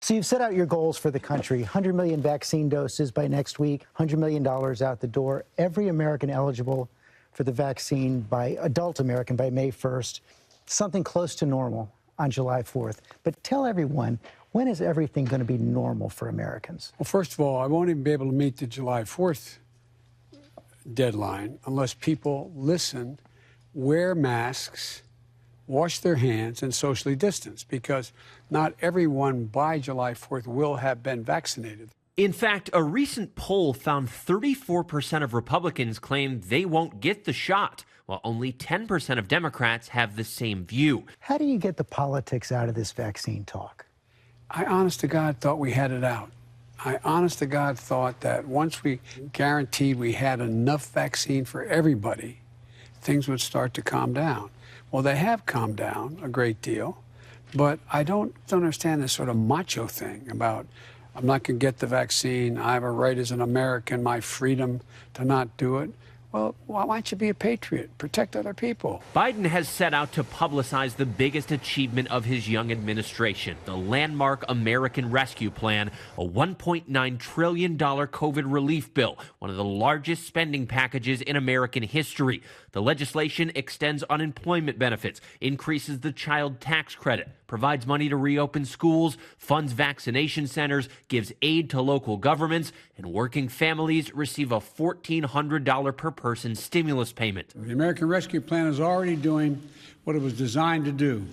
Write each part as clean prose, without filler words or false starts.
So you've set out your goals for the country, 100 million vaccine doses by next week, $100 million out the door, every American eligible for the vaccine by adult American by May 1st, something close to normal on July 4th. But tell everyone, when is everything going to be normal for Americans? Well, first of all, I won't even be able to meet the July 4th deadline unless people listen, wear masks, wash their hands, and socially distance, because not everyone by July 4th will have been vaccinated. In fact, a recent poll found 34% of Republicans claim they won't get the shot, while only 10% of Democrats have the same view. How do you get the politics out of this vaccine talk? I honest to God thought we had it out. I honest to God thought that once we guaranteed we had enough vaccine for everybody, things would start to calm down. Well, they have calmed down a great deal, but I don't understand this sort of macho thing about I'm not going to get the vaccine, I have a right as an American, my freedom to not do it. Well, why don't you be a patriot? Protect other people. Biden has set out to publicize the biggest achievement of his young administration, the landmark American Rescue Plan, a $1.9 trillion COVID relief bill, one of the largest spending packages in American history. The legislation extends unemployment benefits, increases the child tax credit, provides money to reopen schools, funds vaccination centers, gives aid to local governments, and working families receive a $1,400 per person stimulus payment. The American Rescue Plan is already doing what it was designed to do,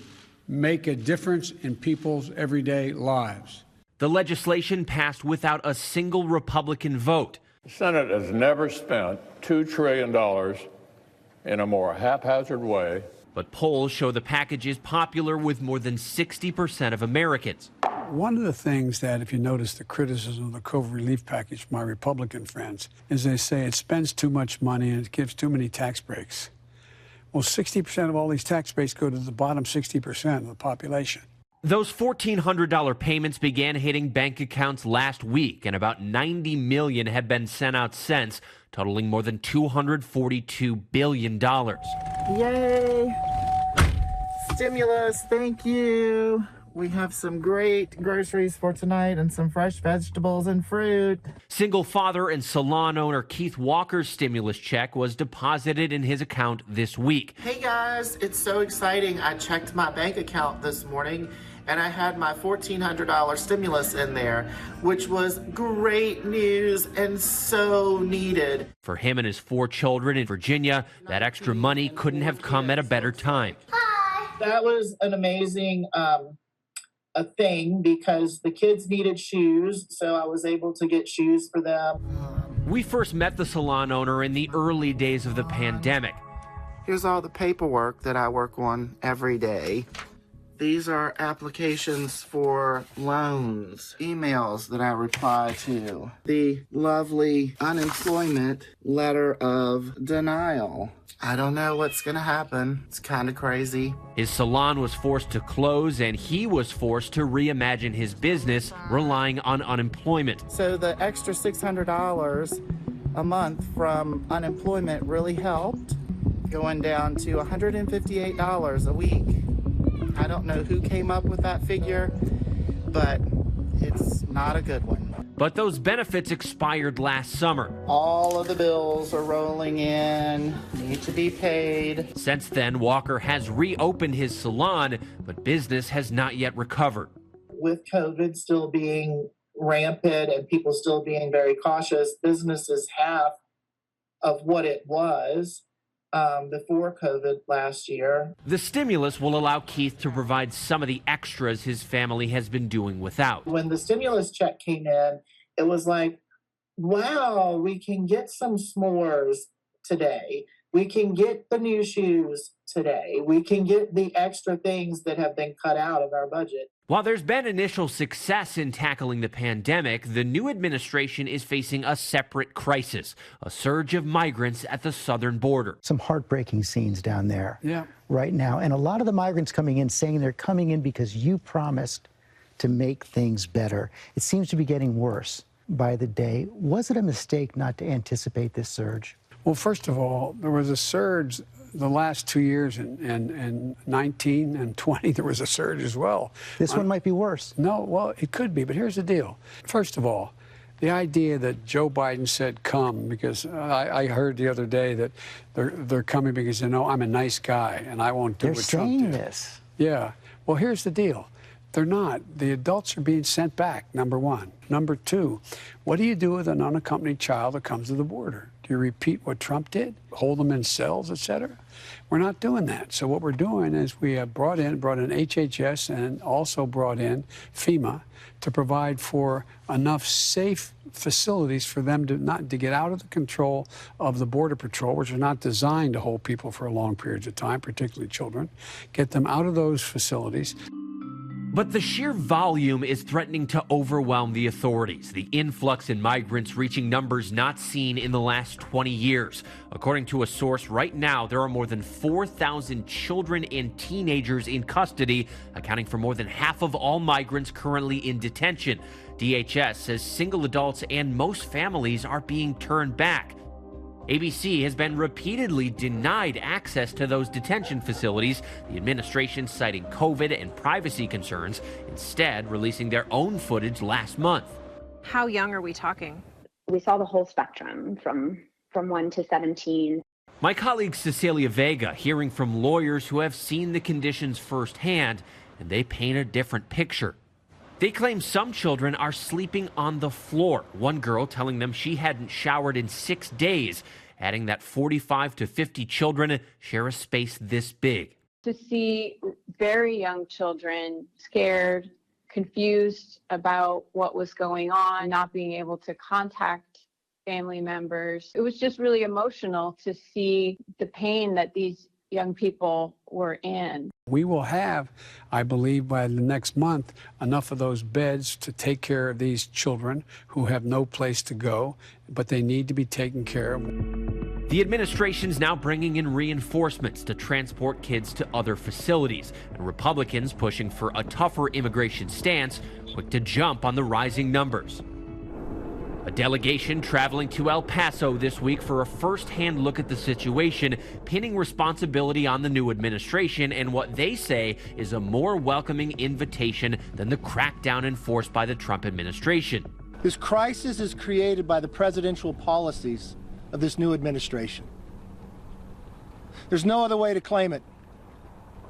make a difference in people's everyday lives. The legislation passed without a single Republican vote. The Senate has never spent $2 trillion in a more haphazard way. But polls show the package is popular with more than 60% of Americans. One of the things that, if you notice the criticism of the COVID relief package from my Republican friends, is they say it spends too much money and it gives too many tax breaks. Well, 60% of all these tax breaks go to the bottom 60% of the population. Those $1,400 payments began hitting bank accounts last week, and about $90 million have been sent out since, totaling more than $242 billion. Yay! Stimulus, thank you. We have some great groceries for tonight and some fresh vegetables and fruit. Single father and salon owner Keith Walker's stimulus check was deposited in his account this week. Hey guys, it's so exciting. I checked my bank account this morning and I had my $1,400 stimulus in there, which was great news and so needed. For him and his 4 children in Virginia, that extra money couldn't have come at a better time. Hi. That was an amazing a thing because the kids needed shoes, so I was able to get shoes for them. We first met the salon owner in the early days of the pandemic. Here's all the paperwork that I work on every day. These are applications for loans, emails that I reply to, the lovely unemployment letter of denial. I don't know what's going to happen. It's kind of crazy. His salon was forced to close, and he was forced to reimagine his business, relying on unemployment. So the extra $600 a month from unemployment really helped, going down to $158 a week. I don't know who came up with that figure, but it's not a good one. But those benefits expired last summer. All of the bills are rolling in, need to be paid. Since then, Walker has reopened his salon, but business has not yet recovered. With COVID still being rampant and people still being very cautious, business is half of what it was before COVID last year. The stimulus will allow Keith to provide some of the extras his family has been doing without. When the stimulus check came in, it was like, wow, we can get some s'mores today. We can get the new shoes today. We can get the extra things that have been cut out of our budget. While there's been initial success in tackling the pandemic, the new administration is facing a separate crisis, a surge of migrants at the southern border. Some heartbreaking scenes down there right now. And a lot of the migrants coming in saying they're coming in because you promised to make things better. It seems to be getting worse by the day. Was it a mistake not to anticipate this surge? Well, first of all, there was a surge the last 2 years and 19 and 20, there was a surge as well. This one might be worse. No, well, it could be, but here's the deal. First of all, the idea that Joe Biden said come, because I heard the other day that they're coming because they know I'm a nice guy and I won't do what Trump did. They're saying this. Yeah. Well, here's the deal. They're not. The adults are being sent back, number one. Number two, what do you do with an unaccompanied child that comes to the border? Do you repeat what Trump did? Hold them in cells, et cetera? We're not doing that. So what we're doing is we have brought in HHS and also brought in FEMA to provide for enough safe facilities for them to not to get out of the control of the Border Patrol, which are not designed to hold people for long periods of time, particularly children, get them out of those facilities. But the sheer volume is threatening to overwhelm the authorities, the influx in migrants reaching numbers not seen in the last 20 years. According to a source, right now there are more than 4,000 children and teenagers in custody, accounting for more than half of all migrants currently in detention. DHS says single adults and most families are being turned back. ABC has been repeatedly denied access to those detention facilities, the administration citing COVID and privacy concerns, instead releasing their own footage last month. How young are we talking? We saw the whole spectrum from 1 to 17. My colleague Cecilia Vega hearing from lawyers who have seen the conditions firsthand, and they paint a different picture. They claim some children are sleeping on the floor. One girl telling them she hadn't showered in 6 days, adding that 45 to 50 children share a space this big. To see very young children scared, confused about what was going on, not being able to contact family members. It was just really emotional to see the pain that these young people were in. We will have, I believe, by the next month, enough of those beds to take care of these children who have no place to go, but they need to be taken care of. The administration's now bringing in reinforcements to transport kids to other facilities, and Republicans pushing for a tougher immigration stance, quick to jump on the rising numbers. A delegation traveling to El Paso this week for a first-hand look at the situation, pinning responsibility on the new administration and what they say is a more welcoming invitation than the crackdown enforced by the Trump administration. This crisis is created by the presidential policies of this new administration. There's no other way to claim it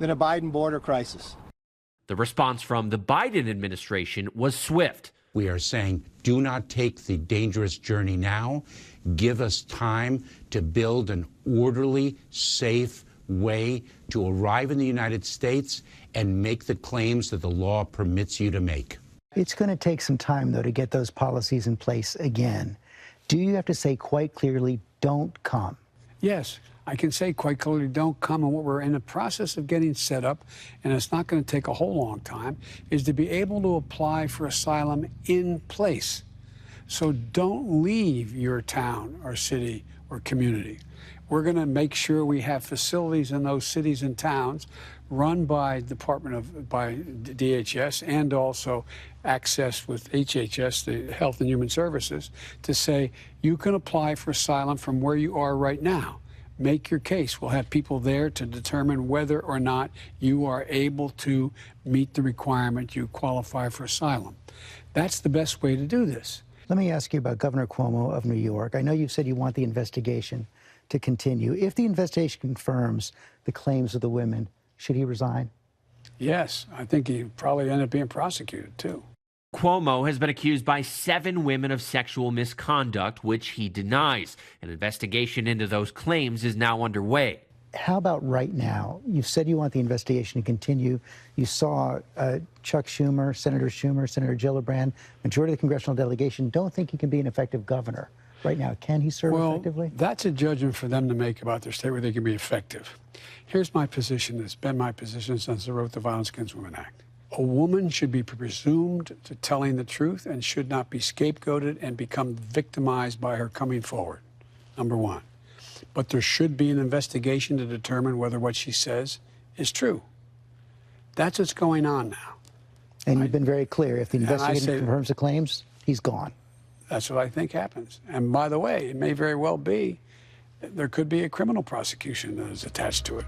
than a Biden border crisis. The response from the Biden administration was swift. We are saying, do not take the dangerous journey now. Give us time to build an orderly, safe way to arrive in the United States and make the claims that the law permits you to make. It's going to take some time, though, to get those policies in place again. Do you have to say quite clearly, don't come? Yes, I can say quite clearly, don't come. And what we're in the process of getting set up, and it's not going to take a whole long time, is to be able to apply for asylum in place. So don't leave your town or city or community. We're going to make sure we have facilities in those cities and towns run by DHS and also access with HHS, the Health and Human Services, to say you can apply for asylum from where you are right now. Make your case. We'll have people there to determine whether or not you are able to meet the requirement you qualify for asylum. That's the best way to do this. Let me ask you about Governor Cuomo of New York. I know you've said you want the investigation to continue. If the investigation confirms the claims of the women, should he resign? Yes, I think he probably end up being prosecuted, too. Cuomo has been accused by 7 women of sexual misconduct, which he denies. An investigation into those claims is now underway. How about right now? You said you want the investigation to continue. You saw Chuck Schumer, Senator Gillibrand, majority of the congressional delegation don't think he can be an effective governor right now. Can he serve effectively? That's a judgment for them to make about their state where they can be effective. Here's my position. It's been my position since I wrote the Violence Against Women Act. A woman should be presumed to telling the truth and should not be scapegoated and become victimized by her coming forward, number one. But there should be an investigation to determine whether what she says is true. That's what's going on now. And you've been very clear. If the investigation confirms the claims, he's gone. That's what I think happens. And by the way, it may very well be there could be a criminal prosecution that is attached to it.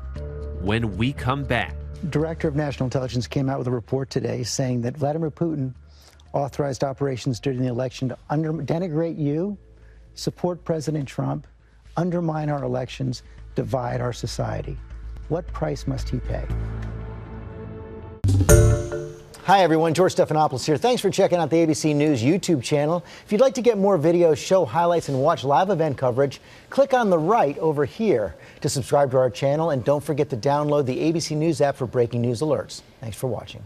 When we come back, Director of National Intelligence came out with a report today saying that Vladimir Putin authorized operations during the election to denigrate you, support President Trump, undermine our elections, divide our society. What price must he pay? Hi, everyone. George Stephanopoulos here. Thanks for checking out the ABC News YouTube channel. If you'd like to get more videos, show highlights, and watch live event coverage, click on the right over here to subscribe to our channel. And don't forget to download the ABC News app for breaking news alerts. Thanks for watching.